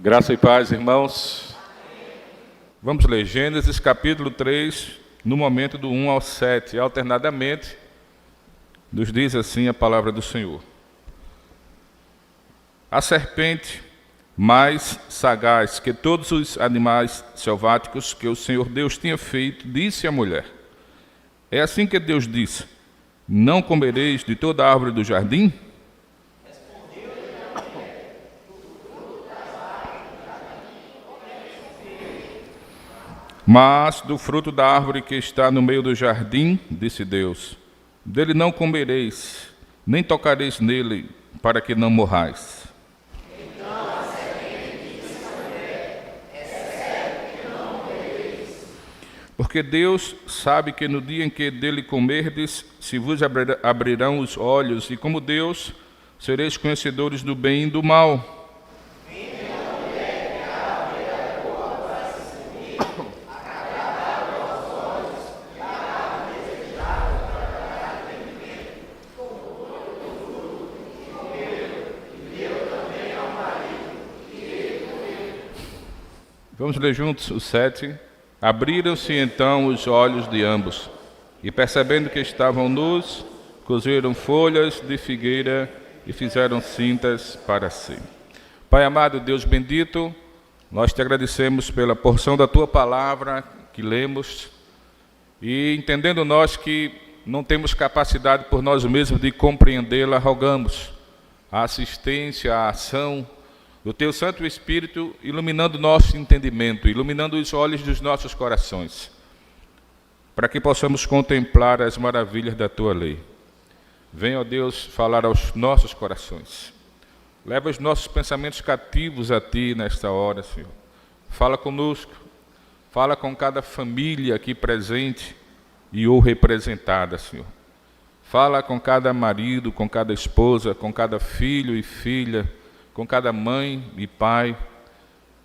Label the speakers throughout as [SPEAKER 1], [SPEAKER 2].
[SPEAKER 1] Graça e paz, irmãos. Vamos ler Gênesis capítulo 3, no momento do 1 ao 7, alternadamente, nos diz assim a palavra do Senhor. A serpente, mais sagaz que todos os animais selváticos que o Senhor Deus tinha feito, disse à mulher: é assim que Deus disse: não comereis de toda a árvore do jardim? Mas do fruto da árvore que está no meio do jardim, disse Deus, dele não comereis, nem tocareis nele, para que não morrais.
[SPEAKER 2] Então a serpente disse à mulher: é certo que não comereis.
[SPEAKER 1] Porque Deus sabe que no dia em que dele comerdes, se vos abrirão os olhos, e como Deus, sereis conhecedores do bem e do mal. Vamos ler juntos o 7. Abriram-se então os olhos de ambos, e percebendo que estavam nus, cozeram folhas de figueira e fizeram cintas para si. Pai amado, Deus bendito, nós te agradecemos pela porção da tua palavra que lemos, e entendendo nós que não temos capacidade por nós mesmos de compreendê-la, rogamos a assistência, a ação do Teu Santo Espírito, iluminando o nosso entendimento, iluminando os olhos dos nossos corações, para que possamos contemplar as maravilhas da Tua lei. Venha, ó Deus, falar aos nossos corações. Leva os nossos pensamentos cativos a Ti nesta hora, Senhor. Fala conosco, fala com cada família aqui presente e ou representada, Senhor. Fala com cada marido, com cada esposa, com cada filho e filha, com cada mãe e pai,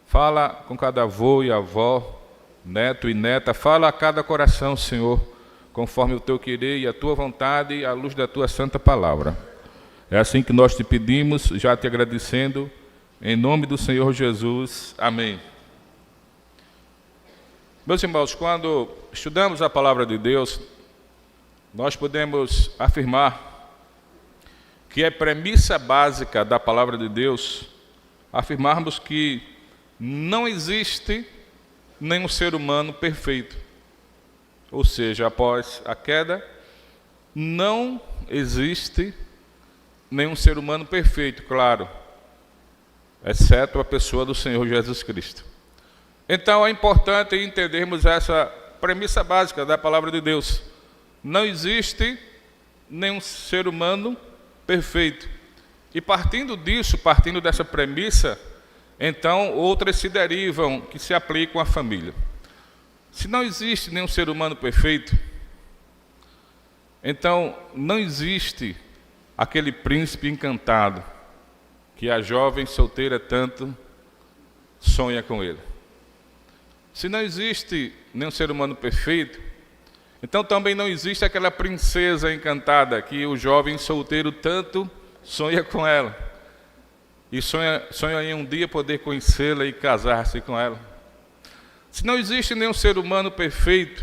[SPEAKER 1] fala com cada avô e avó, neto e neta, fala a cada coração, Senhor, conforme o Teu querer e a Tua vontade, à luz da Tua santa palavra. É assim que nós te pedimos, já te agradecendo, em nome do Senhor Jesus. Amém. Meus irmãos, quando estudamos a palavra de Deus, nós podemos afirmar que é premissa básica da palavra de Deus afirmarmos que não existe nenhum ser humano perfeito. Ou seja, após a queda, não existe nenhum ser humano perfeito, claro, exceto a pessoa do Senhor Jesus Cristo. Então é importante entendermos essa premissa básica da palavra de Deus. Não existe nenhum ser humano perfeito. E partindo disso, partindo dessa premissa, então outras se derivam, que se aplicam à família. Se não existe nenhum ser humano perfeito, então não existe aquele príncipe encantado que a jovem solteira tanto sonha com ele. Se não existe nenhum ser humano perfeito, então também não existe aquela princesa encantada que o jovem solteiro tanto sonha com ela. E sonha em um dia poder conhecê-la e casar-se com ela. Se não existe nenhum ser humano perfeito,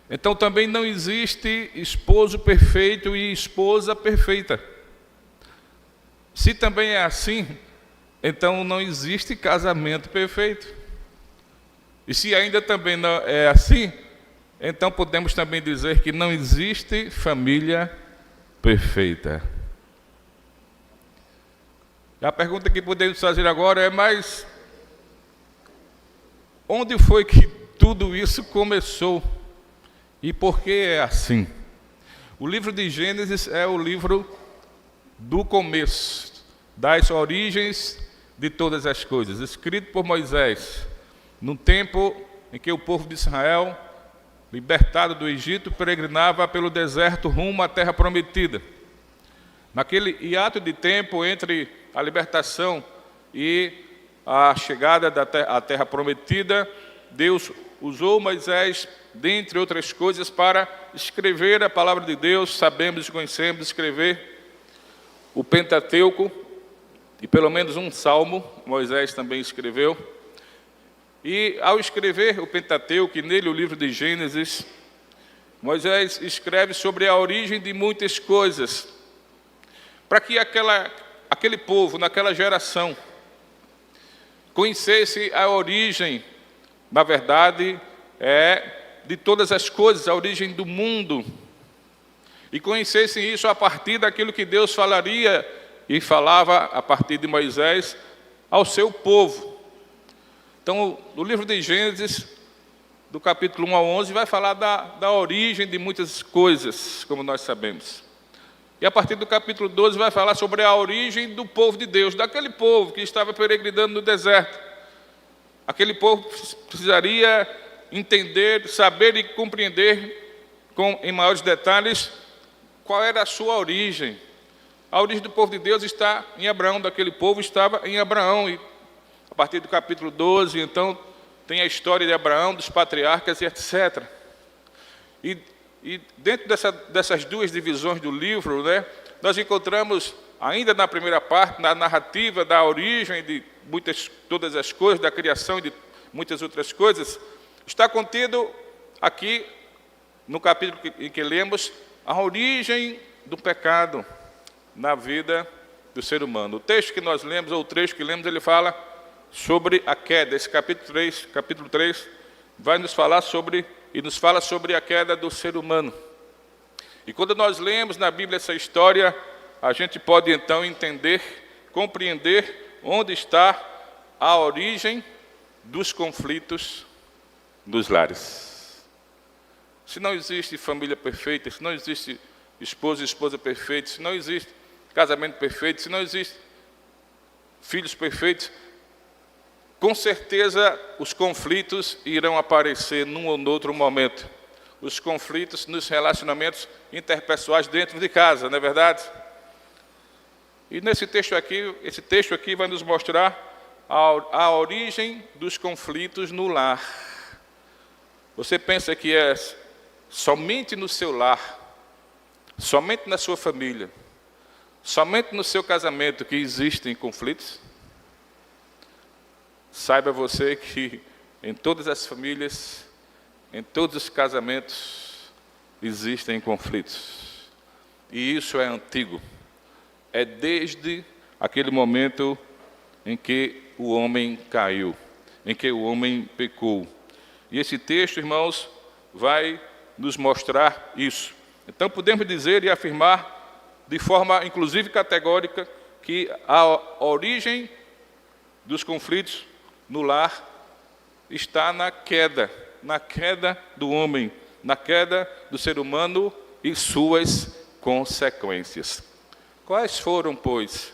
[SPEAKER 1] então também não existe esposo perfeito e esposa perfeita. Se também é assim, então não existe casamento perfeito. E se ainda também não é assim, então podemos também dizer que não existe família perfeita. A pergunta que podemos fazer agora é: mas onde foi que tudo isso começou? E por que é assim? O livro de Gênesis é o livro do começo, das origens de todas as coisas, escrito por Moisés, no tempo em que o povo de Israel, libertado do Egito, peregrinava pelo deserto rumo à terra prometida. Naquele hiato de tempo entre a libertação e a chegada à terra prometida, Deus usou Moisés, dentre outras coisas, para escrever a palavra de Deus. Sabemos e conhecemos escrever o Pentateuco, e pelo menos um salmo, Moisés também escreveu. E ao escrever o Pentateuco, e nele o livro de Gênesis, Moisés escreve sobre a origem de muitas coisas, para que aquele povo, naquela geração, conhecesse a origem, na verdade, de todas as coisas, a origem do mundo, e conhecessem isso a partir daquilo que Deus falaria e falava a partir de Moisés ao seu povo. Então, no livro de Gênesis, do capítulo 1 ao 11, vai falar da origem de muitas coisas, como nós sabemos. E a partir do capítulo 12 vai falar sobre a origem do povo de Deus, daquele povo que estava peregrinando no deserto. Aquele povo precisaria entender, saber e compreender em maiores detalhes qual era a sua origem. A origem do povo de Deus está em Abraão, daquele povo estava em Abraão. E a partir do capítulo 12, então, tem a história de Abraão, dos patriarcas e etc. E dentro dessas duas divisões do livro, nós encontramos, ainda na primeira parte, na narrativa da origem de todas as coisas, da criação e de muitas outras coisas, está contido aqui, no capítulo em que lemos, a origem do pecado na vida do ser humano. O texto que nós lemos, ou o trecho que lemos, ele fala sobre a queda. Esse capítulo 3, vai nos fala sobre a queda do ser humano. E quando nós lemos na Bíblia essa história, a gente pode então entender, compreender onde está a origem dos conflitos dos lares. Se não existe família perfeita, se não existe esposo e esposa perfeitos, se não existe casamento perfeito, se não existe filhos perfeitos, com certeza os conflitos irão aparecer num ou outro momento. Os conflitos nos relacionamentos interpessoais dentro de casa, não é verdade? E esse texto aqui vai nos mostrar a origem dos conflitos no lar. Você pensa que é somente no seu lar, somente na sua família, somente no seu casamento que existem conflitos? Saiba você que em todas as famílias, em todos os casamentos, existem conflitos. E isso é antigo. É desde aquele momento em que o homem caiu, em que o homem pecou. E esse texto, irmãos, vai nos mostrar isso. Então podemos dizer e afirmar de forma inclusive categórica que a origem dos conflitos no lar está na queda do homem, na queda do ser humano e suas consequências. Quais foram, pois,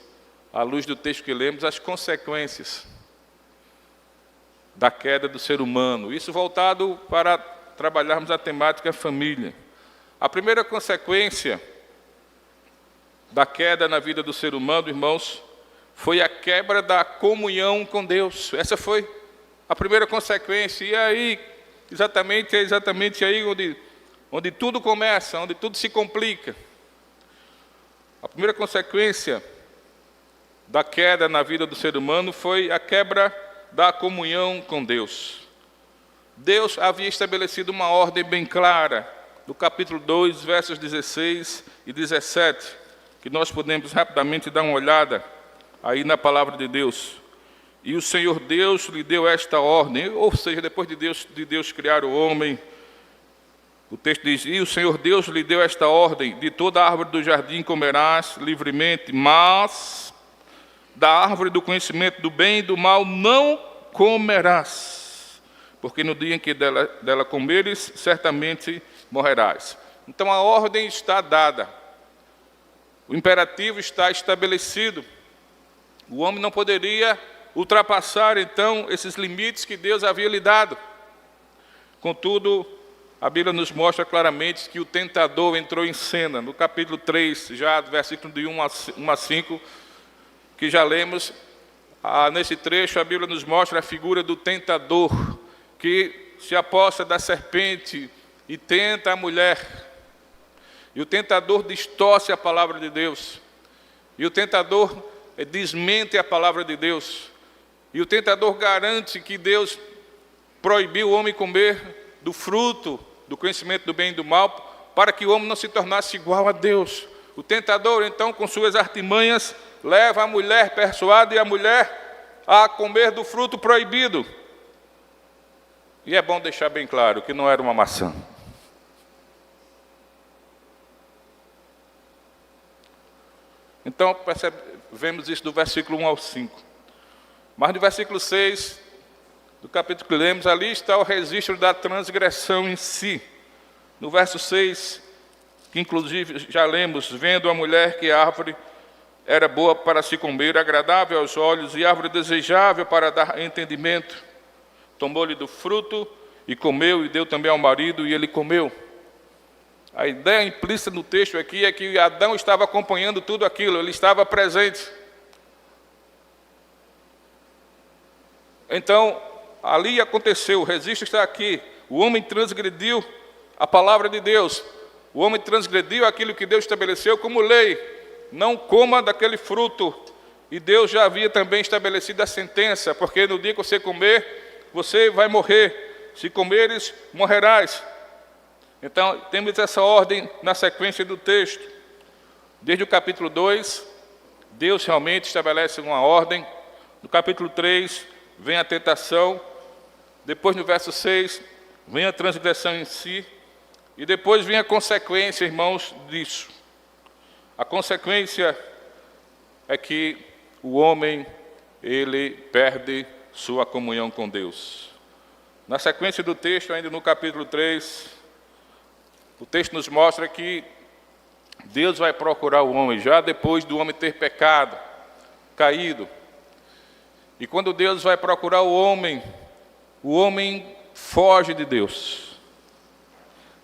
[SPEAKER 1] à luz do texto que lemos, as consequências da queda do ser humano? Isso voltado para trabalharmos a temática família. A primeira consequência da queda na vida do ser humano, irmãos, foi a quebra da comunhão com Deus. Essa foi a primeira consequência. E aí, exatamente aí onde tudo começa, onde tudo se complica. A primeira consequência da queda na vida do ser humano foi a quebra da comunhão com Deus. Deus havia estabelecido uma ordem bem clara, no capítulo 2, versos 16 e 17, que nós podemos rapidamente dar uma olhada aí na palavra de Deus. E o Senhor Deus lhe deu esta ordem, ou seja, depois de Deus criar o homem, o texto diz: e o Senhor Deus lhe deu esta ordem: de toda árvore do jardim comerás livremente, mas da árvore do conhecimento do bem e do mal não comerás, porque no dia em que dela comeres, certamente morrerás. Então a ordem está dada, o imperativo está estabelecido. O homem não poderia ultrapassar, então, esses limites que Deus havia lhe dado. Contudo, a Bíblia nos mostra claramente que o tentador entrou em cena. No capítulo 3, já do versículo de 1 a 5, que já lemos, nesse trecho a Bíblia nos mostra a figura do tentador, que se aposta da serpente e tenta a mulher. E o tentador distorce a palavra de Deus. E o tentador desmente a palavra de Deus. E o tentador garante que Deus proibiu o homem comer do fruto do conhecimento do bem e do mal, para que o homem não se tornasse igual a Deus. O tentador, então, com suas artimanhas, leva a mulher, persuade a mulher a comer do fruto proibido. E é bom deixar bem claro que não era uma maçã. Então, vemos isso do versículo 1 ao 5. Mas no versículo 6, do capítulo que lemos, ali está o registro da transgressão em si. No verso 6, que inclusive já lemos, vendo a mulher que a árvore era boa para se comer, agradável aos olhos e árvore desejável para dar entendimento, tomou-lhe do fruto e comeu, e deu também ao marido, e ele comeu. A ideia implícita no texto aqui é que Adão estava acompanhando tudo aquilo, ele estava presente. Então, ali aconteceu, o registro está aqui, o homem transgrediu a palavra de Deus, o homem transgrediu aquilo que Deus estabeleceu como lei, não coma daquele fruto, e Deus já havia também estabelecido a sentença, porque no dia que você comer, você vai morrer, se comeres, morrerás. Então, temos essa ordem na sequência do texto. Desde o capítulo 2, Deus realmente estabelece uma ordem. No capítulo 3, vem a tentação. Depois, no verso 6, vem a transgressão em si. E depois vem a consequência, irmãos, disso. A consequência é que o homem, ele perde sua comunhão com Deus. Na sequência do texto, ainda no capítulo 3, o texto nos mostra que Deus vai procurar o homem, já depois do homem ter pecado, caído. E quando Deus vai procurar o homem foge de Deus.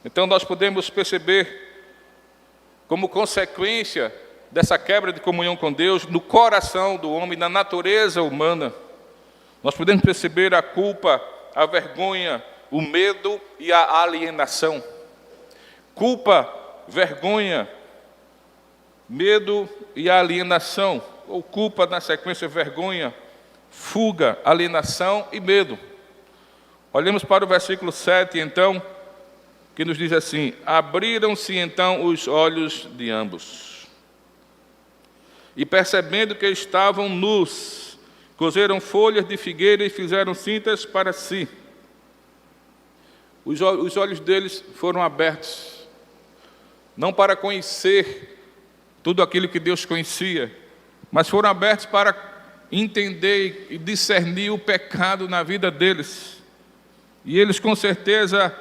[SPEAKER 1] Então nós podemos perceber, como consequência dessa quebra de comunhão com Deus, no coração do homem, na natureza humana, nós podemos perceber a culpa, a vergonha, o medo e a alienação. Culpa, vergonha, medo e alienação, ou culpa na sequência, vergonha, fuga, alienação e medo. Olhemos para o versículo 7, então, que nos diz assim: abriram-se então os olhos de ambos, e percebendo que estavam nus, coseram folhas de figueira e fizeram cintas para si. Os olhos deles foram abertos, não para conhecer tudo aquilo que Deus conhecia, mas foram abertos para entender e discernir o pecado na vida deles. E eles, com certeza,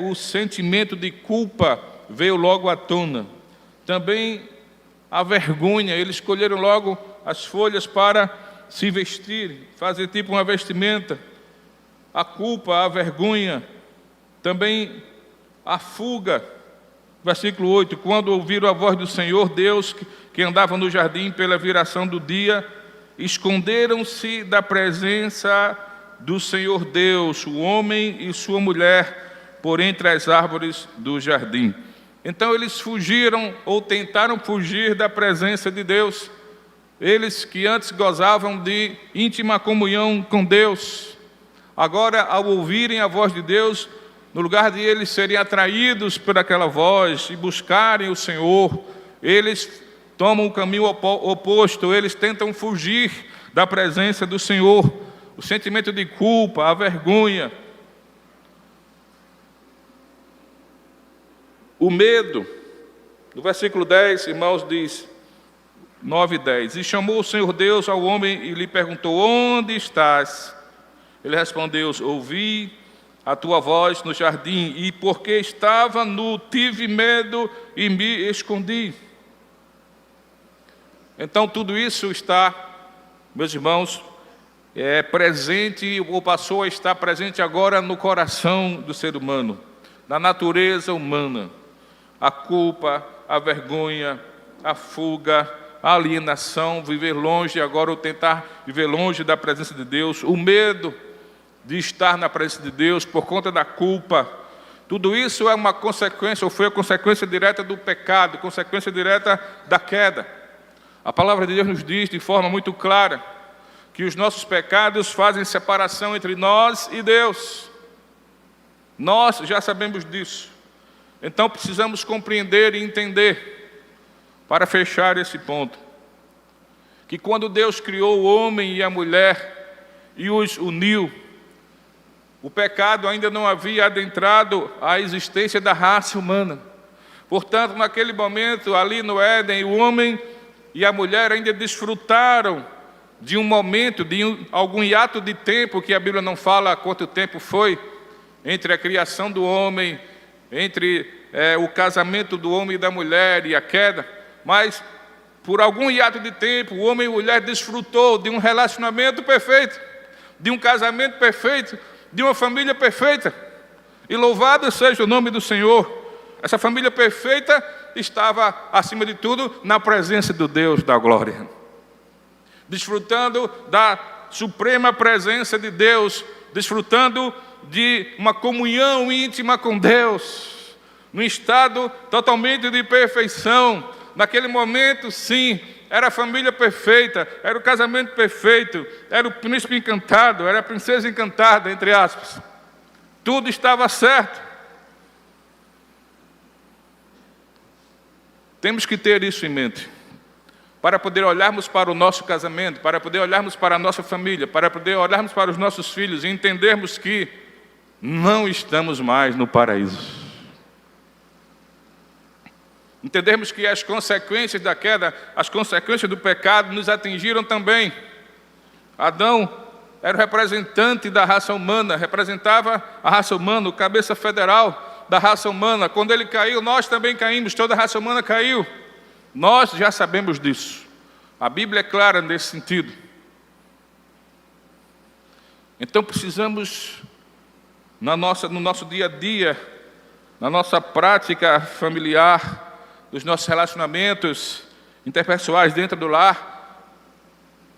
[SPEAKER 1] o sentimento de culpa veio logo à tona. Também a vergonha, eles escolheram logo as folhas para se vestir, fazer tipo uma vestimenta. A culpa, a vergonha, também a fuga. Versículo 8, quando ouviram a voz do Senhor Deus, que andava no jardim pela viração do dia, esconderam-se da presença do Senhor Deus, o homem e sua mulher, por entre as árvores do jardim. Então eles fugiram, ou tentaram fugir da presença de Deus. Eles que antes gozavam de íntima comunhão com Deus, agora, ao ouvirem a voz de Deus, no lugar de eles serem atraídos por aquela voz e buscarem o Senhor, eles tomam o caminho oposto, eles tentam fugir da presença do Senhor. O sentimento de culpa, a vergonha, o medo. No versículo 10, irmãos, diz, 9 e 10, e chamou o Senhor Deus ao homem e lhe perguntou: onde estás? Ele respondeu: ouvi a tua voz no jardim, e porque estava nu, tive medo e me escondi. Então tudo isso está, meus irmãos, presente, ou passou a estar presente agora no coração do ser humano, na natureza humana. A culpa, a vergonha, a fuga, a alienação, viver longe agora, ou tentar viver longe da presença de Deus, o medo de estar na presença de Deus, por conta da culpa. Tudo isso é uma consequência, ou foi a consequência direta do pecado, consequência direta da queda. A palavra de Deus nos diz de forma muito clara que os nossos pecados fazem separação entre nós e Deus. Nós já sabemos disso. Então precisamos compreender e entender, para fechar esse ponto, que quando Deus criou o homem e a mulher e os uniu, o pecado ainda não havia adentrado a existência da raça humana. Portanto, naquele momento, ali no Éden, o homem e a mulher ainda desfrutaram de um momento, algum hiato de tempo, que a Bíblia não fala quanto tempo foi, entre a criação do homem, entre o casamento do homem e da mulher e a queda. Mas, por algum hiato de tempo, o homem e a mulher desfrutou de um relacionamento perfeito, de um casamento perfeito, de uma família perfeita. E louvado seja o nome do Senhor. Essa família perfeita estava, acima de tudo, na presença do Deus da glória, desfrutando da suprema presença de Deus, desfrutando de uma comunhão íntima com Deus, num estado totalmente de perfeição. Naquele momento, sim, era a família perfeita, era o casamento perfeito, era o príncipe encantado, era a princesa encantada, entre aspas. Tudo estava certo. Temos que ter isso em mente, para poder olharmos para o nosso casamento, para poder olharmos para a nossa família, para poder olharmos para os nossos filhos e entendermos que não estamos mais no paraíso. Entendermos que as consequências da queda, as consequências do pecado nos atingiram também. Adão era o representante da raça humana, representava a raça humana, o cabeça federal da raça humana. Quando ele caiu, nós também caímos, toda a raça humana caiu. Nós já sabemos disso. A Bíblia é clara nesse sentido. Então precisamos, no nosso dia a dia, na nossa prática familiar, dos nossos relacionamentos interpessoais dentro do lar,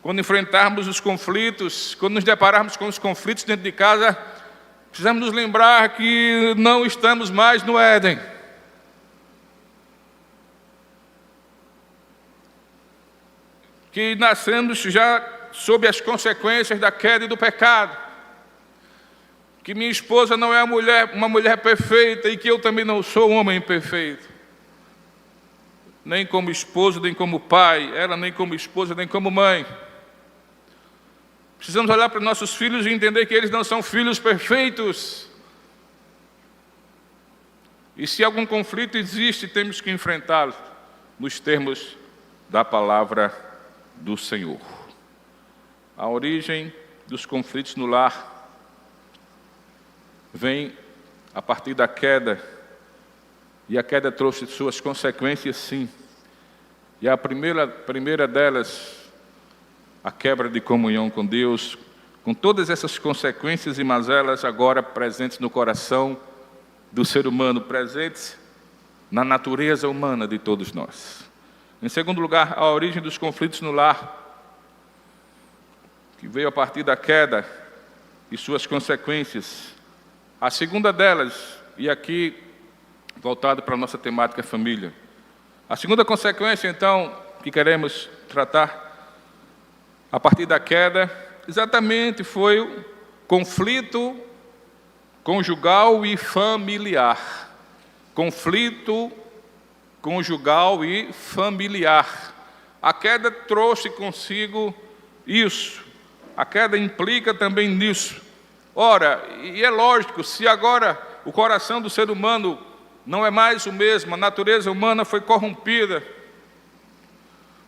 [SPEAKER 1] quando enfrentarmos os conflitos, quando nos depararmos com os conflitos dentro de casa, precisamos nos lembrar que não estamos mais no Éden. Que nascemos já sob as consequências da queda e do pecado. Que minha esposa não é uma mulher perfeita e que eu também não sou um homem perfeito. Nem como esposo, nem como pai, ela nem como esposa, nem como mãe. Precisamos olhar para nossos filhos e entender que eles não são filhos perfeitos. E se algum conflito existe, temos que enfrentá-lo nos termos da palavra do Senhor. A origem dos conflitos no lar vem a partir da queda. E a queda trouxe suas consequências, sim. E a primeira delas, a quebra de comunhão com Deus, com todas essas consequências e mazelas agora presentes no coração do ser humano, presentes na natureza humana de todos nós. Em segundo lugar, a origem dos conflitos no lar, que veio a partir da queda e suas consequências. A segunda delas, e aqui voltado para a nossa temática família. A segunda consequência, então, que queremos tratar a partir da queda, exatamente foi o conflito conjugal e familiar. Conflito conjugal e familiar. A queda trouxe consigo isso. A queda implica também nisso. Ora, e é lógico, se agora o coração do ser humano não é mais o mesmo, a natureza humana foi corrompida.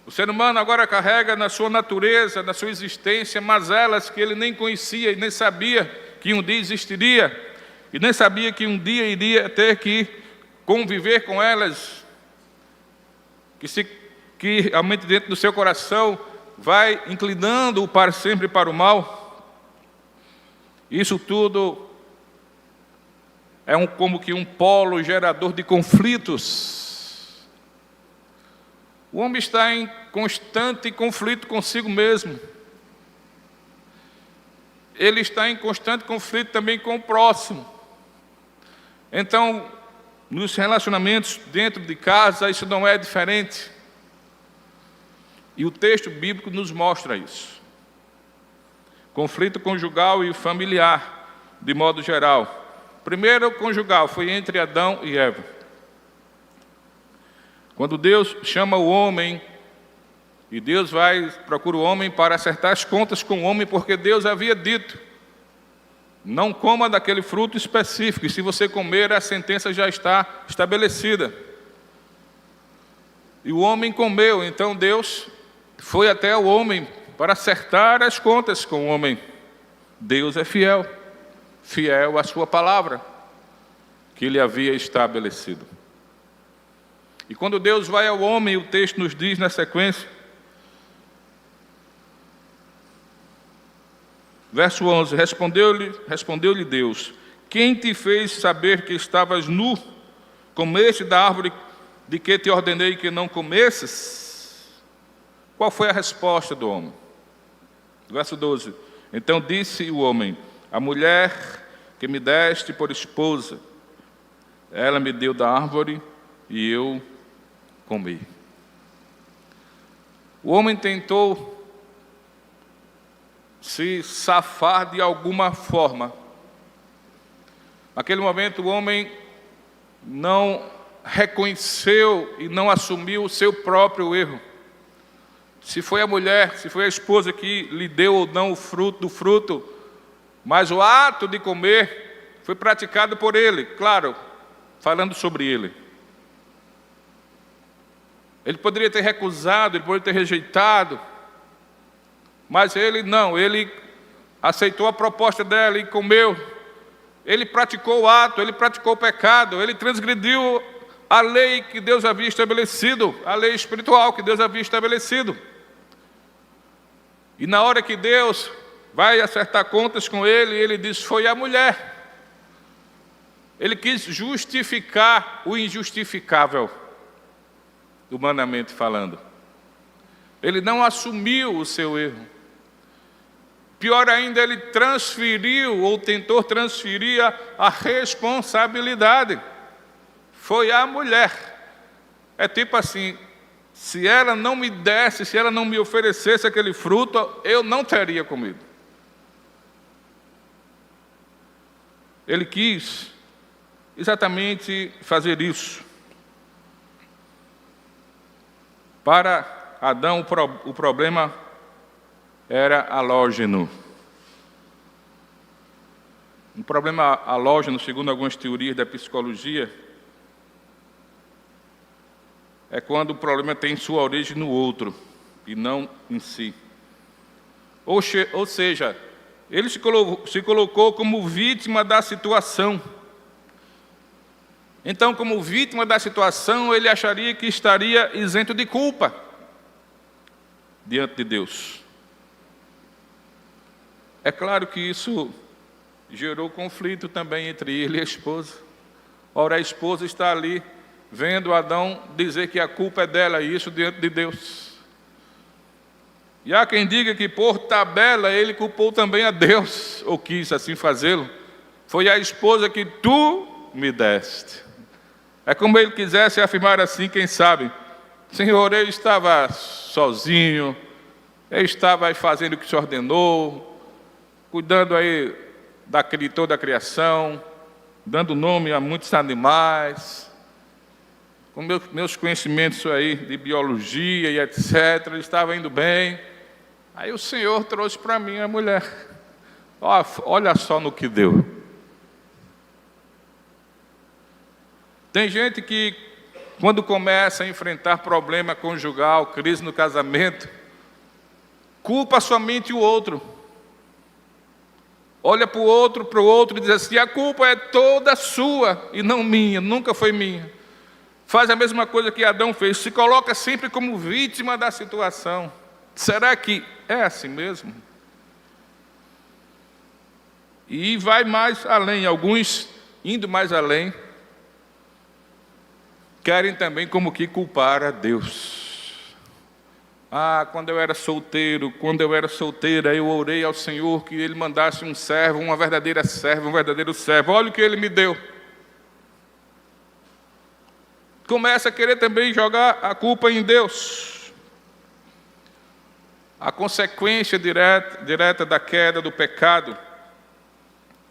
[SPEAKER 1] O ser humano agora carrega na sua natureza, na sua existência, mazelas que ele nem conhecia e nem sabia que um dia existiria, e nem sabia que um dia iria ter que conviver com elas, que realmente dentro do seu coração vai inclinando-o para sempre para o mal. Isso tudo é como que um polo gerador de conflitos. O homem está em constante conflito consigo mesmo. ele está em constante conflito também com o próximo. Então, nos relacionamentos dentro de casa, isso não é diferente. E o texto bíblico nos mostra isso. Conflito conjugal e familiar, de modo geral. Primeiro, conjugal, foi entre Adão e Eva. Quando Deus chama o homem, e Deus procura o homem para acertar as contas com o homem, porque Deus havia dito: não coma daquele fruto específico, e se você comer, a sentença já está estabelecida. E o homem comeu, então Deus foi até o homem para acertar as contas com o homem. Deus é fiel, fiel à sua palavra, que ele havia estabelecido. E quando Deus vai ao homem, o texto nos diz na sequência, verso 11, respondeu-lhe Deus: quem te fez saber que estavas nu? Comeste da árvore de que te ordenei que não comesses? Qual foi a resposta do homem? Verso 12, então disse o homem: a mulher que me deste por esposa, ela me deu da árvore e eu comi. O homem tentou se safar de alguma forma. Naquele momento o homem não reconheceu e não assumiu o seu próprio erro. Se foi a mulher, se foi a esposa que lhe deu ou não o fruto do fruto, mas o ato de comer foi praticado por ele, claro, falando sobre ele. Ele poderia ter recusado, ele poderia ter rejeitado, mas ele não, ele aceitou a proposta dela e comeu. Ele praticou o ato, ele praticou o pecado, ele transgrediu a lei que Deus havia estabelecido, a lei espiritual que Deus havia estabelecido. E na hora que Deus vai acertar contas com ele, ele diz: foi a mulher. Ele quis justificar o injustificável, humanamente falando. Ele não assumiu o seu erro. Pior ainda, ele transferiu ou tentou transferir a responsabilidade. Foi a mulher. É tipo assim: se ela não me desse, se ela não me oferecesse aquele fruto, eu não teria comido. Ele quis exatamente fazer isso. Para Adão, o problema era halógeno. Um problema halógeno, segundo algumas teorias da psicologia, é quando o problema tem sua origem no outro e não em si. Ou seja, ele se colocou como vítima da situação. Então, como vítima da situação, ele acharia que estaria isento de culpa diante de Deus. É claro que isso gerou conflito também entre ele e a esposa. Ora, a esposa está ali vendo Adão dizer que a culpa é dela, e isso diante de Deus. E há quem diga que por tabela ele culpou também a Deus, ou quis assim fazê-lo. Foi a esposa que tu me deste. É como ele quisesse afirmar assim, quem sabe: Senhor, eu estava sozinho, eu estava aí fazendo o que o Senhor ordenou, cuidando aí de toda a criação, dando nome a muitos animais, com meus conhecimentos aí de biologia e etc., estava indo bem. Aí o Senhor trouxe para mim a mulher. Olha só no que deu. Tem gente que, quando começa a enfrentar problema conjugal, crise no casamento, culpa somente o outro. Olha para o outro e diz assim: a culpa é toda sua e não minha, nunca foi minha. Faz a mesma coisa que Adão fez, se coloca sempre como vítima da situação. Será que é assim mesmo? E vai mais além, alguns indo mais além, querem também como que culpar a Deus. quando eu era solteiro, quando eu era solteira, eu orei ao Senhor que Ele mandasse um servo, uma verdadeira serva, um verdadeiro servo. Olha o que Ele me deu. Começa a querer também jogar a culpa em Deus. A consequência direta da queda, do pecado,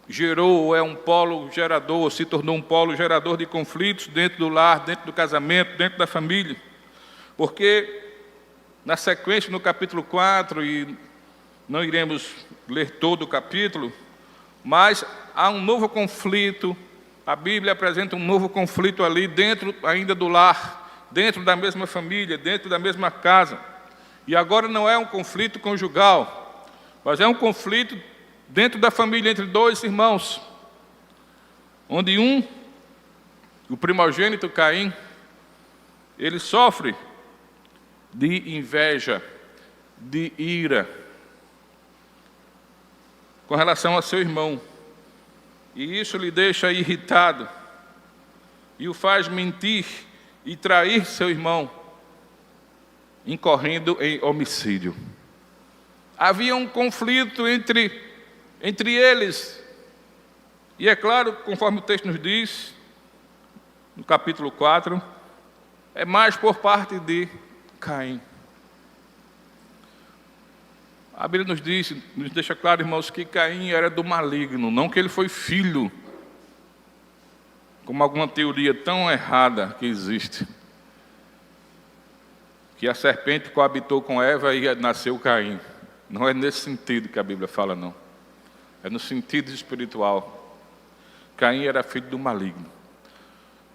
[SPEAKER 1] gerou, é um polo gerador, se tornou um polo gerador de conflitos dentro do lar, dentro do casamento, dentro da família. Porque na sequência, no capítulo 4, e não iremos ler todo o capítulo, mas há um novo conflito, a Bíblia apresenta um novo conflito ali dentro ainda do lar, dentro da mesma família, dentro da mesma casa. E agora não é um conflito conjugal, mas é um conflito dentro da família, entre dois irmãos, onde o primogênito Caim, ele sofre de inveja, de ira, com relação a seu irmão. E isso lhe deixa irritado, e o faz mentir e trair seu irmão, incorrendo em homicídio. Havia um conflito entre eles, e é claro, conforme o texto nos diz, no capítulo 4, é mais por parte de Caim. A Bíblia nos deixa claro, irmãos, que Caim era do maligno, não que ele foi filho, como alguma teoria tão errada que existe, que a serpente coabitou com Eva e nasceu Caim. Não é nesse sentido que a Bíblia fala, não. É no sentido espiritual. Caim era filho do maligno.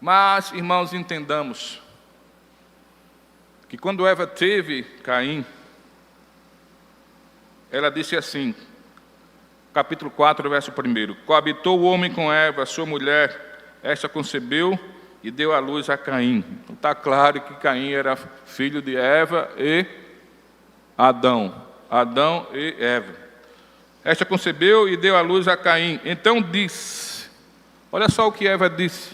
[SPEAKER 1] Mas, irmãos, entendamos que quando Eva teve Caim, ela disse assim, capítulo 4, verso 1: coabitou o homem com Eva, sua mulher, esta concebeu e deu à luz a Caim. Então está claro que Caim era filho de Eva e Adão. Adão e Eva. Esta concebeu e deu à luz a Caim. Então disse, olha só o que Eva disse: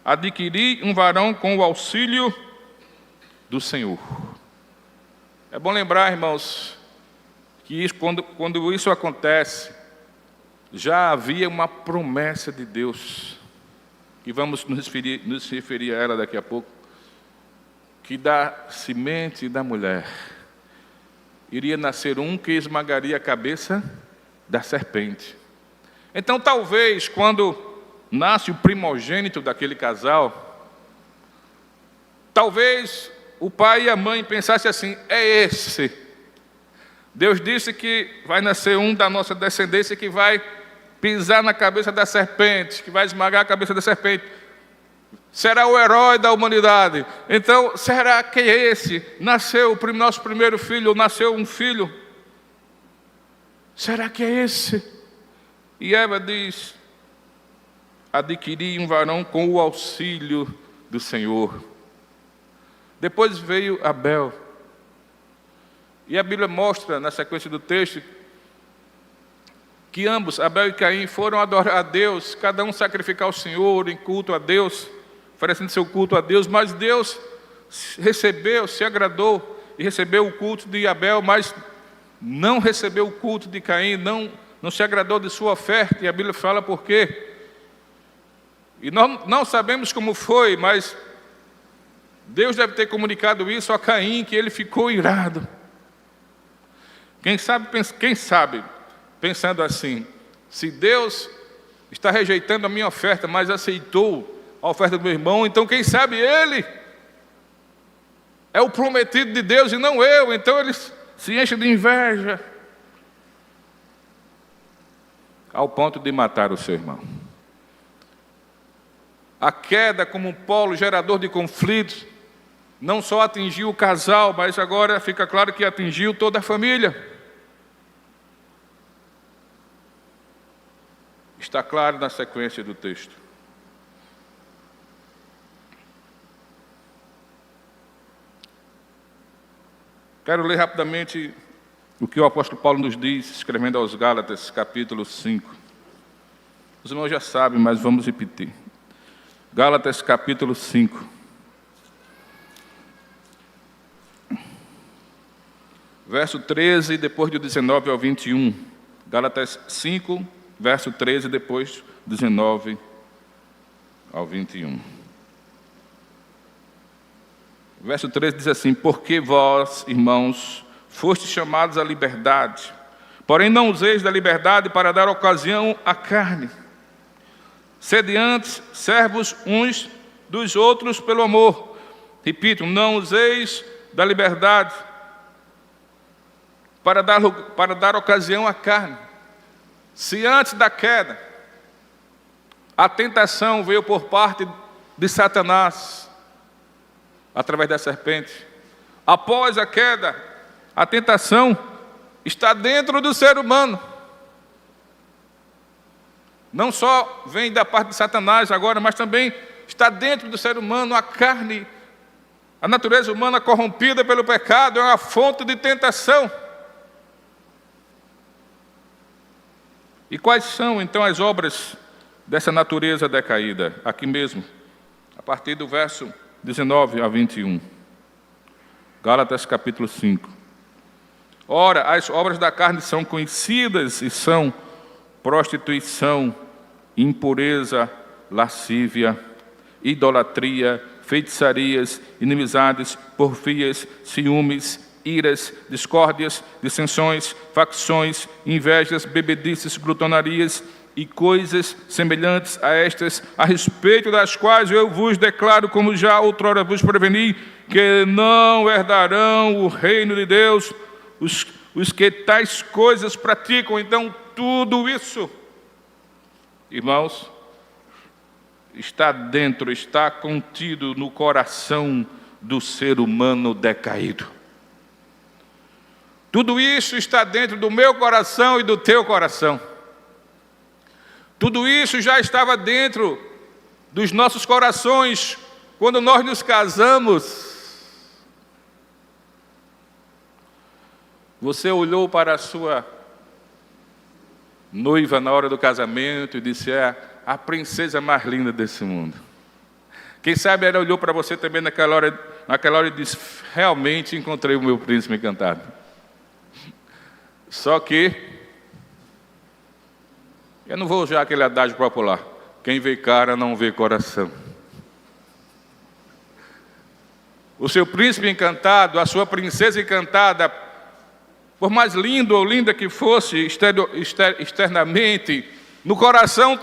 [SPEAKER 1] adquiri um varão com o auxílio do Senhor. É bom lembrar, irmãos, que quando isso acontece, já havia uma promessa de Deus, que vamos nos referir a ela daqui a pouco, que da semente da mulher iria nascer um que esmagaria a cabeça da serpente. Então, talvez, quando nasce o primogênito daquele casal, talvez o pai e a mãe pensassem assim: é esse. Deus disse que vai nascer um da nossa descendência que vai pisar na cabeça da serpente, que vai esmagar a cabeça da serpente. Será o herói da humanidade. Então, será que é esse? Nasceu o nosso primeiro filho, nasceu um filho. Será que é esse? E Eva diz: adquiri um varão com o auxílio do Senhor. Depois veio Abel. E a Bíblia mostra, na sequência do texto, que ambos, Abel e Caim, foram adorar a Deus, cada um sacrificar ao Senhor em culto a Deus, oferecendo seu culto a Deus, mas Deus recebeu, se agradou e recebeu o culto de Abel, mas não recebeu o culto de Caim, não se agradou de sua oferta, e a Bíblia fala por quê. E nós não sabemos como foi, mas Deus deve ter comunicado isso a Caim, que ele ficou irado. Quem sabe, pensando assim, se Deus está rejeitando a minha oferta, mas aceitou a oferta do meu irmão, então quem sabe ele é o prometido de Deus e não eu. Então ele se enche de inveja, ao ponto de matar o seu irmão. A queda como um polo gerador de conflitos não só atingiu o casal, mas agora fica claro que atingiu toda a família. Está claro na sequência do texto. Quero ler rapidamente o que o apóstolo Paulo nos diz, escrevendo aos Gálatas, capítulo 5. Os irmãos já sabem, mas vamos repetir. Gálatas, capítulo 5. verso 13, depois do 19 ao 21. Gálatas 5, verso 13, depois 19 ao 21. Verso 13 diz assim: porque vós, irmãos, fostes chamados à liberdade, porém não useis da liberdade para dar ocasião à carne. Sede antes servos uns dos outros pelo amor. Repito, não useis da liberdade para dar ocasião à carne. Se antes da queda a tentação veio por parte de Satanás, através da serpente, após a queda, a tentação está dentro do ser humano. Não só vem da parte de Satanás agora, mas também está dentro do ser humano. A carne, a natureza humana corrompida pelo pecado é uma fonte de tentação. E quais são então as obras dessa natureza decaída? Aqui mesmo, a partir do verso 19 a 21. Gálatas capítulo 5. Ora, as obras da carne são conhecidas e são prostituição, impureza, lascívia, idolatria, feitiçarias, inimizades, porfias, ciúmes, iras, discórdias, dissensões, facções, invejas, bebedices, glutonarias e coisas semelhantes a estas, a respeito das quais eu vos declaro, como já outrora vos preveni, que não herdarão o reino de Deus os que tais coisas praticam. Então, tudo isso, irmãos, está dentro, está contido no coração do ser humano decaído. Tudo isso está dentro do meu coração e do teu coração. Tudo isso já estava dentro dos nossos corações quando nós nos casamos. Você olhou para a sua noiva na hora do casamento e disse: é a princesa mais linda desse mundo. Quem sabe ela olhou para você também naquela hora e disse: realmente encontrei o meu príncipe encantado. Só que eu não vou usar aquele adágio popular: quem vê cara não vê coração. O seu príncipe encantado, a sua princesa encantada, por mais lindo ou linda que fosse externamente, no coração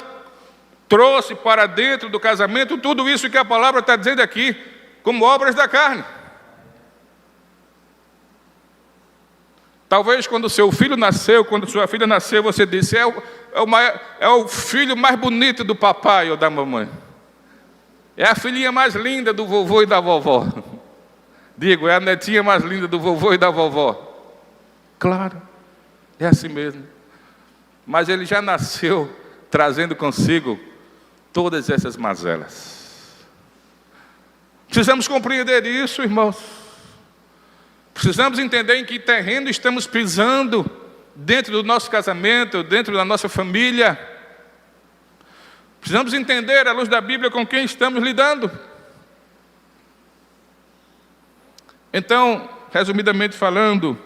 [SPEAKER 1] trouxe para dentro do casamento tudo isso que a palavra está dizendo aqui, como obras da carne. Talvez quando seu filho nasceu, quando sua filha nasceu, você disse: é o filho mais bonito do papai ou da mamãe. É a filhinha mais linda do vovô e da vovó. Digo, é a netinha mais linda do vovô e da vovó. Claro, é assim mesmo. Mas ele já nasceu trazendo consigo todas essas mazelas. Precisamos compreender isso, irmãos. Precisamos entender em que terreno estamos pisando dentro do nosso casamento, dentro da nossa família. Precisamos entender, à luz da Bíblia, com quem estamos lidando. Então, resumidamente falando,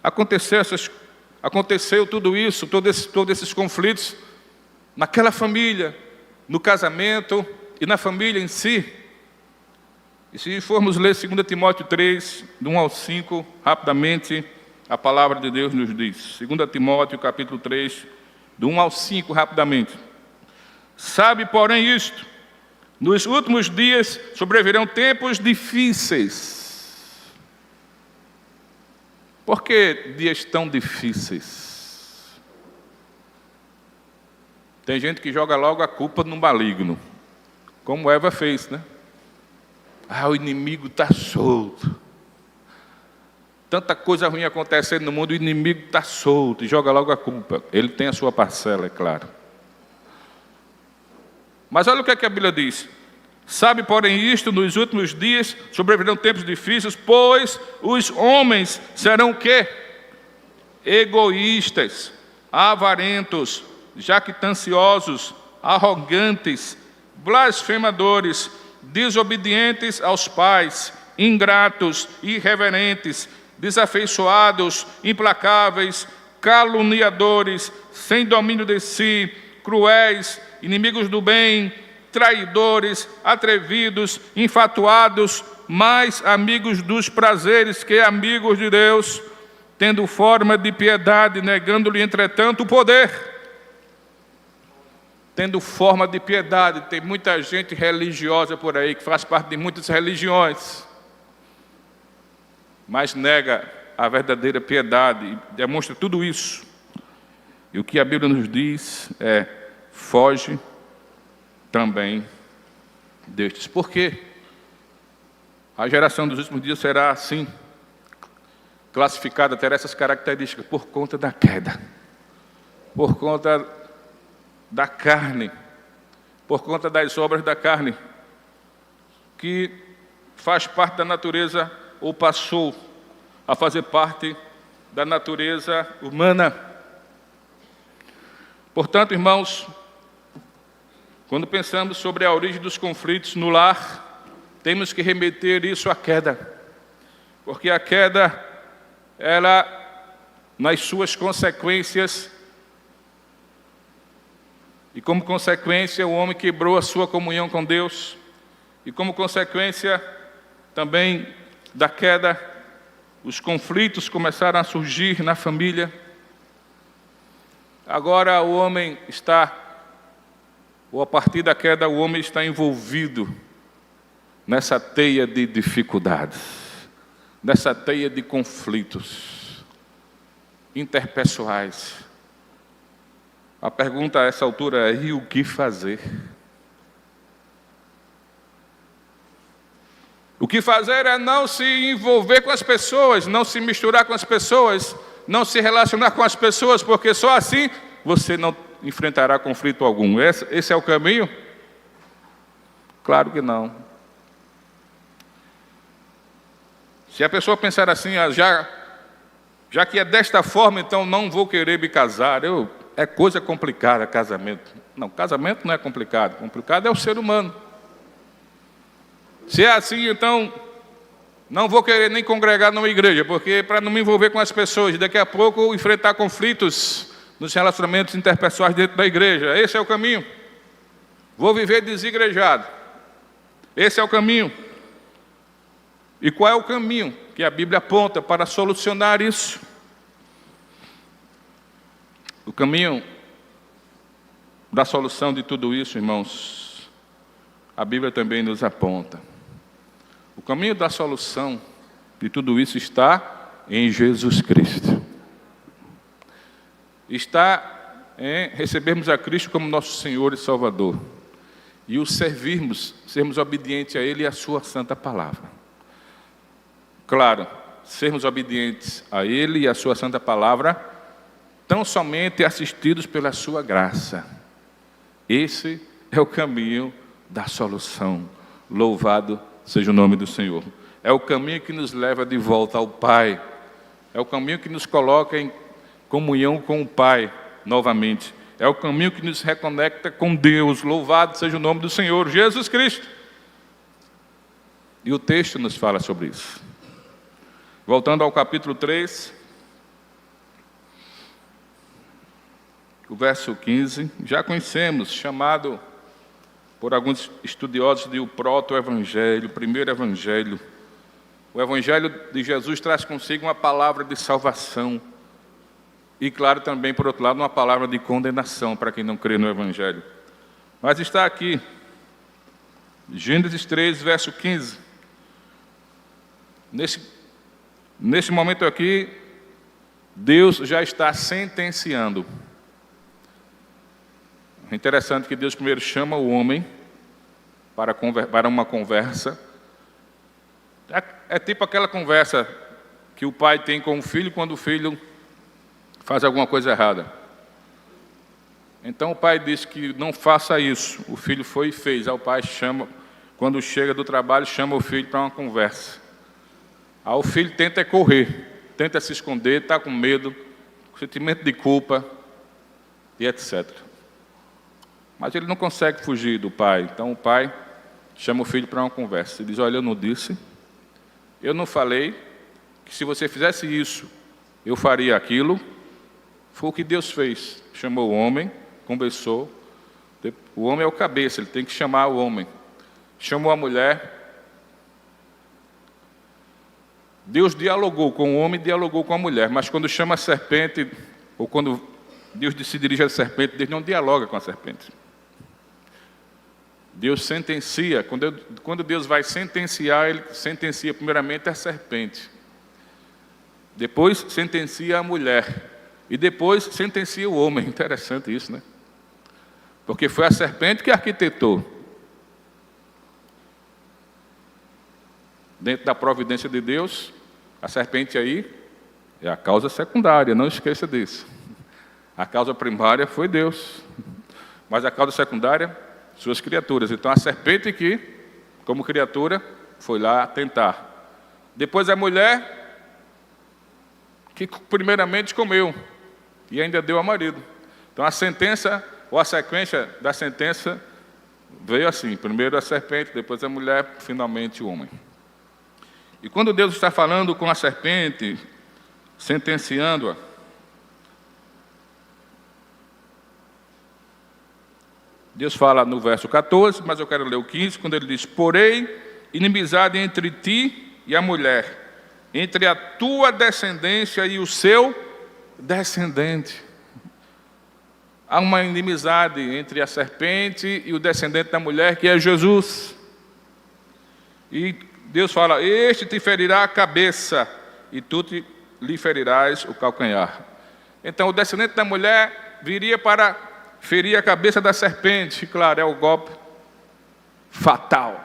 [SPEAKER 1] aconteceu tudo isso, todos esses conflitos naquela família, no casamento e na família em si. E se formos ler 2 Timóteo 3, do 1 ao 5, rapidamente, a palavra de Deus nos diz. 2 Timóteo, capítulo 3, do 1 ao 5, rapidamente. Sabe, porém, isto: nos últimos dias sobrevirão tempos difíceis. Por que dias tão difíceis? Tem gente que joga logo a culpa no maligno, como Eva fez, né? O inimigo está solto. Tanta coisa ruim acontecendo no mundo, o inimigo está solto, e joga logo a culpa. Ele tem a sua parcela, é claro. Mas olha o que a Bíblia diz. Sabe, porém, isto: nos últimos dias sobrevirão tempos difíceis, pois os homens serão o quê? Egoístas, avarentos, jactanciosos, arrogantes, blasfemadores, desobedientes aos pais, ingratos, irreverentes, desafeiçoados, implacáveis, caluniadores, sem domínio de si, cruéis, inimigos do bem, traidores, atrevidos, infatuados, mais amigos dos prazeres que amigos de Deus, tendo forma de piedade, negando-lhe, entretanto, o poder. Tendo forma de piedade, tem muita gente religiosa por aí, que faz parte de muitas religiões, mas nega a verdadeira piedade, e demonstra tudo isso. E o que a Bíblia nos diz é: foge também destes. Por quê? A geração dos últimos dias será assim, classificada, terá essas características, por conta da queda, por conta da carne, por conta das obras da carne, que faz parte da natureza, ou passou a fazer parte da natureza humana. Portanto, irmãos, quando pensamos sobre a origem dos conflitos no lar, temos que remeter isso à queda, porque a queda, ela, nas suas consequências, e como consequência, o homem quebrou a sua comunhão com Deus, e como consequência também da queda, os conflitos começaram a surgir na família. Agora o homem está, ou a partir da queda, o homem está envolvido nessa teia de dificuldades, nessa teia de conflitos interpessoais. A pergunta a essa altura é: e o que fazer? O que fazer é não se envolver com as pessoas, não se misturar com as pessoas, não se relacionar com as pessoas, porque só assim você não enfrentará conflito algum. Esse é o caminho? Claro que não. Se a pessoa pensar assim, já que é desta forma, então não vou querer me casar. É coisa complicada casamento. Não, casamento não é complicado. Complicado é o ser humano. Se é assim, então não vou querer nem congregar numa igreja, porque para não me envolver com as pessoas, daqui a pouco enfrentar conflitos nos relacionamentos interpessoais dentro da igreja. Esse é o caminho. Vou viver desigrejado. Esse é o caminho. E qual é o caminho que a Bíblia aponta para solucionar isso? O caminho da solução de tudo isso, irmãos, a Bíblia também nos aponta. O caminho da solução de tudo isso está em Jesus Cristo. Está em recebermos a Cristo como nosso Senhor e Salvador. E o servirmos, sermos obedientes a Ele e a Sua santa palavra. Claro, sermos obedientes a Ele e a Sua santa palavra, tão somente assistidos pela Sua graça. Esse é o caminho da solução. Louvado seja o nome do Senhor. É o caminho que nos leva de volta ao Pai. É o caminho que nos coloca em comunhão com o Pai novamente. É o caminho que nos reconecta com Deus. Louvado seja o nome do Senhor Jesus Cristo. E o texto nos fala sobre isso. Voltando ao capítulo 3, o verso 15, já conhecemos, chamado por alguns estudiosos de o proto-evangelho, o primeiro evangelho. O evangelho de Jesus traz consigo uma palavra de salvação e, claro, também, por outro lado, uma palavra de condenação para quem não crê no evangelho. Mas está aqui, Gênesis 3, verso 15. Nesse momento aqui, Deus já está sentenciando. É interessante que Deus primeiro chama o homem para uma conversa. É tipo aquela conversa que o pai tem com o filho quando o filho faz alguma coisa errada. Então o pai diz que não faça isso. O filho foi e fez. Aí o pai chama, quando chega do trabalho, chama o filho para uma conversa. Aí o filho tenta correr, tenta se esconder, está com medo, sentimento de culpa e etc. Mas ele não consegue fugir do pai. Então o pai chama o filho para uma conversa. Ele diz: olha, eu não disse, eu não falei que se você fizesse isso, eu faria aquilo. Foi o que Deus fez. Chamou o homem, conversou. O homem é o cabeça, ele tem que chamar o homem. Chamou a mulher. Deus dialogou com o homem, dialogou com a mulher. Mas quando chama a serpente, ou quando Deus se dirige à serpente, Deus não dialoga com a serpente. Deus sentencia. Quando Deus vai sentenciar, Ele sentencia primeiramente a serpente. Depois sentencia a mulher. E depois sentencia o homem. Interessante isso, né? Porque foi a serpente que arquitetou. Dentro da providência de Deus, a serpente aí é a causa secundária, não esqueça disso. A causa primária foi Deus. Mas a causa secundária, suas criaturas. Então a serpente que, como criatura, foi lá tentar. Depois a mulher, que primeiramente comeu e ainda deu ao marido. Então a sentença, ou a sequência da sentença, veio assim: primeiro a serpente, depois a mulher, finalmente o homem. E quando Deus está falando com a serpente, sentenciando-a, Deus fala no verso 14, mas eu quero ler o 15, quando ele diz: porém, inimizade entre ti e a mulher, entre a tua descendência e o seu descendente. Há uma inimizade entre a serpente e o descendente da mulher, que é Jesus. E Deus fala: este te ferirá a cabeça, e tu lhe ferirás o calcanhar. Então o descendente da mulher viria para ferir a cabeça da serpente. Claro, é o golpe fatal,